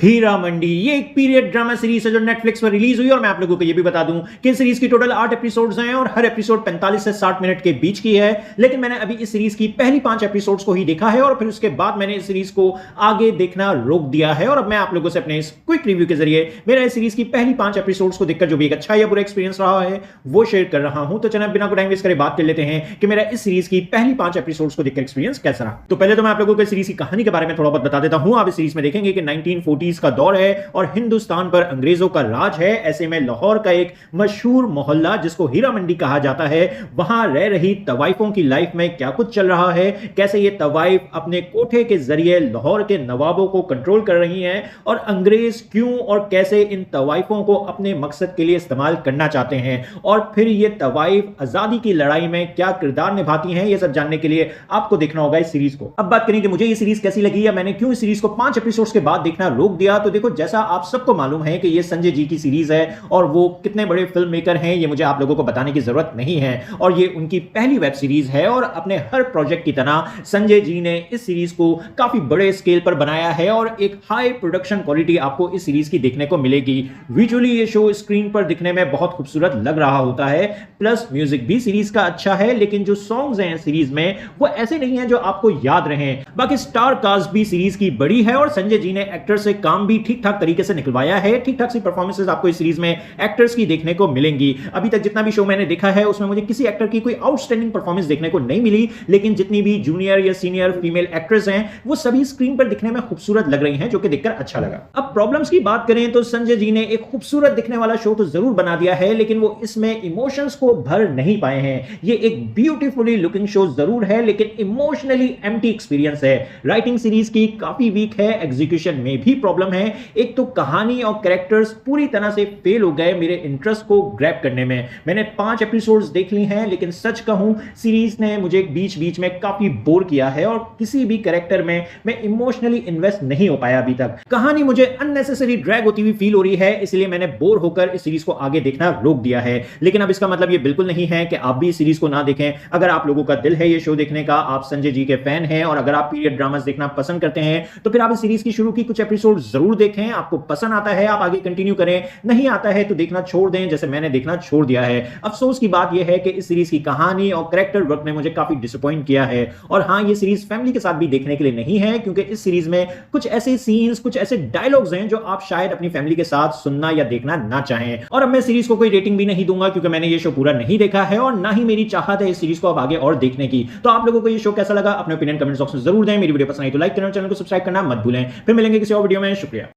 हीरा मंडी ये एक period drama series है जो नेटफ्लिक्स पर रिलीज हुई और मैं आप लोगों को ये भी बता दूं कि इस सीरीज की टोटल 8 एपिसोड्स हैं और हर एपिसोड 45 से 60 मिनट के बीच की है। लेकिन मैंने अभी इस सीरीज की पहली 5 एपिसोड्स को ही देखा है और फिर उसके बाद मैंने इस सीरीज को आगे देखना रोक दिया है। और अब मैं आप लोगों से अपने इस क्विक रिव्यू के जरिए मेरा इस सीरीज की पहली 5 एपिसोड्स को देखकर जो भी एक अच्छा या बुरा एक्सपीरियंस रहा है वो शेयर कर रहा हूं। तो चलिए बिना कोई टाइम वेस्ट करे बात कर लेते हैं कि मेरा इस सीरीज की पहली 5 एपिसोड्स को देखकर एक्सपीरियंस कैसा रहा। तो पहले तो मैं आप लोगों को इस सीरीज की कहानी के बारे में थोड़ा बहुत बता देता हूं। आप इस सीरीज में देखेंगे कि 1940s का दौर है और हिंदुस्तान पर अंग्रेजों का राज है। ऐसे में लाहौर का एक मशहूर मोहल्ला जिसको हीरा मंडी कहा जाता है, वहां रह रही तवाइफों की लाइफ में क्या कुछ चल रहा है, कैसे ये तवाइफ अपने कोठे के जरिए लाहौर के नवाबों को कंट्रोल कर रही हैं और अंग्रेज क्यों और कैसे इन तवाइफों को अपने मकसद के लिए इस्तेमाल करना चाहते हैं और फिर ये तवाइफ आजादी की लड़ाई में क्या किरदार निभाती हैं, ये सब जानने के लिए आपको देखना होगा इस सीरीज को। अब बात करें कि मुझे ये सीरीज कैसी लगी या मैंने क्यों इस सीरीज को 5 एपिसोड्स के बाद देखना रोक दिया। तो देखो, जैसा आप सबको मालूम है कि ये संजय जी की सीरीज है और वो कितने बड़े फिल्म मेकर हैं ये मुझे आप लोगों को बताने की जरूरत नहीं है और ये उनकी पहली वेब सीरीज है और अपने हर प्रोजेक्ट की तरह संजय जी ने इस सीरीज को काफी बड़े स्केल पर बनाया है और एक हाई प्रोडक्शन क्वालिटी आपको इस सीरीज की देखने को मिलेगी। विजुअली ये शो स्क्रीन पर दिखने में बहुत खूबसूरत लग रहा होता है, प्लस म्यूजिक भी सीरीज का अच्छा है, लेकिन जो सॉन्ग्स हैं सीरीज में वो ऐसे नहीं है जो आपको याद रहे। बाकी स्टार कास्ट भी सीरीज की बड़ी है और संजय जी ने एक्टर से काम भी ठीक ठाक तरीके से निकलवाया है। ठीक ठाक सी परफॉर्मेंसेस आपको इस सीरीज में एक्टर्स की देखने को मिलेंगी। अभी तक जितना भी शो मैंने देखा है उसमें मुझे किसी एक्टर की कोई आउटस्टैंडिंग परफॉर्मेंस देखने को नहीं मिली, लेकिन जितनी भी जूनियर या सीनियर फीमेल एक्ट्रेस हैं वो सभी स्क्रीन पर दिखने में खूबसूरत लग रही हैं, जो कि देखकर अच्छा लगा। अब प्रॉब्लम्स की बात करें तो संजय जी ने एक खूबसूरत दिखने वाला शो तो जरूर बना दिया है, लेकिन वो इसमें इमोशंस को भर नहीं पाए हैं। ये एक ब्यूटीफुली लुकिंग शो जरूर है, लेकिन इमोशनली एम्प्टी एक्सपीरियंस है। राइटिंग सीरीज की काफी वीक है, एग्जीक्यूशन में भी प्रॉब्लम है। एक तो कहानी और कैरेक्टर्स पूरी तरह से फेल हो गए मेरे इंटरेस्ट को ग्रैब करने में। मैंने 5 एपिसोड्स देख ली हैं, लेकिन सच कहूं सीरीज ने मुझे बीच बीच में काफी बोर किया है और किसी भी कैरेक्टर में मैं इमोशनली इन्वेस्ट नहीं हो पाया अभी तक। कहानी मुझे अननेसेसरी ड्रैग होती हुई फील हो रही है, इसलिए मैंने बोर होकर इस सीरीज को आगे देखना रोक दिया है। लेकिन अब इसका मतलब ये बिल्कुल नहीं है कि आप भी इस सीरीज को ना देखें। अगर आप लोगों का दिल है ये शो देखने का, आप संजय जी के फैन हैं और अगर आप पीरियड ड्रामास देखना पसंद करते हैं तो फिर आप इस सीरीज की शुरू की कुछ एपिसोड जरूर देखें। आपको पसंद आता है आप आगे कंटिन्यू करें, नहीं आता है तो देखना छोड़ दें, जैसे मैंने देखना छोड़ दिया है। अफसोस की बात यह है कि इस सीरीज की कहानी और कैरेक्टर वर्क ने मुझे काफी डिसअपॉइंट किया है। और हां, ये सीरीज फैमिली के साथ भी देखने के लिए नहीं है, क्योंकि इस सीरीज में कुछ ऐसे सीन्स, कुछ ऐसे डायलॉग्स हैं जो आप शायद अपनी फैमिली के साथ सुनना या देखना ना चाहें। और अब मैं सीरीज को कोई रेटिंग भी नहीं दूंगा क्योंकि मैंने ये शो पूरा नहीं देखा है और ना ही मेरी चाहत है इस सीरीज को अब आगे और देखने की। तो आप लोगों को ये शो कैसा लगा अपने ओपिनियन कमेंट बॉक्स में जरूर दें। मेरी वीडियो पसंद आई तो लाइक करना, चैनल को सब्सक्राइब करना मत भूलें। फिर मिलेंगे किसी और वीडियो में। शुक्रिया।